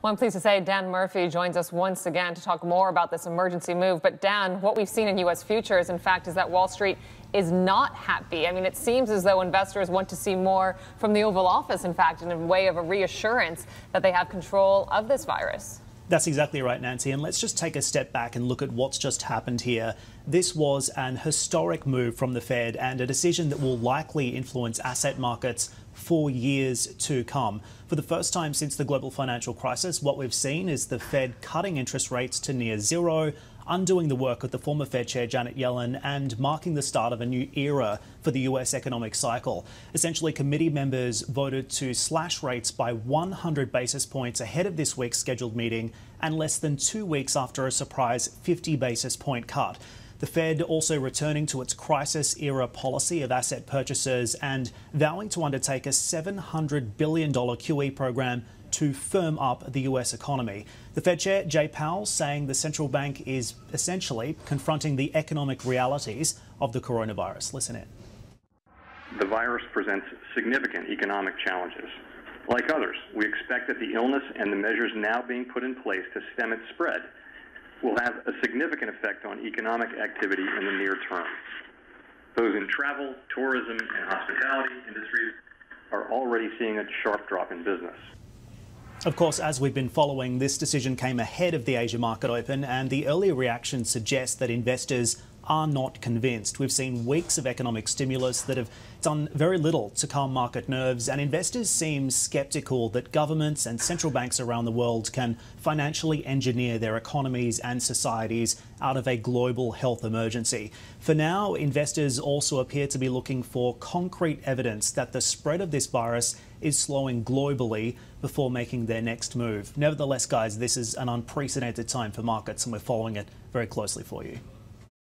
Well, I'm pleased to say Dan Murphy joins us once again to talk more about this emergency move. But Dan, what we've seen in U.S. futures, in fact, is that Wall Street is not happy. I mean, it seems as though investors want to see more from the Oval Office, in fact, in a way of a reassurance that they have control of this virus. That's exactly right, Nancy. And let's just take a step back and look at what's just happened here. This was an historic move from the Fed and a decision that will likely influence asset markets for years to come. For the first time since the global financial crisis, what we've seen is the Fed cutting interest rates to near zero, undoing the work of the former Fed Chair Janet Yellen and marking the start of a new era for the US economic cycle. Essentially, committee members voted to slash rates by 100 basis points ahead of this week's scheduled meeting and less than 2 weeks after a surprise 50 basis point cut. The Fed also returning to its crisis-era policy of asset purchases and vowing to undertake a $700 billion QE program to firm up the US economy. The Fed Chair, Jay Powell, saying the central bank is essentially confronting the economic realities of the coronavirus. Listen in. The virus presents significant economic challenges. Like others, we expect that the illness and the measures now being put in place to stem its spread will have a significant effect on economic activity in the near term. Those in travel, tourism, and hospitality industries are already seeing a sharp drop in business. Of course, as we've been following, this decision came ahead of the Asia market open, and the earlier reactions suggest that investors are not convinced. We've seen weeks of economic stimulus that have done very little to calm market nerves, and investors seem sceptical that governments and central banks around the world can financially engineer their economies and societies out of a global health emergency. For now, investors also appear to be looking for concrete evidence that the spread of this virus is slowing globally before making their next move. Nevertheless, guys, this is an unprecedented time for markets, and we're following it very closely for you.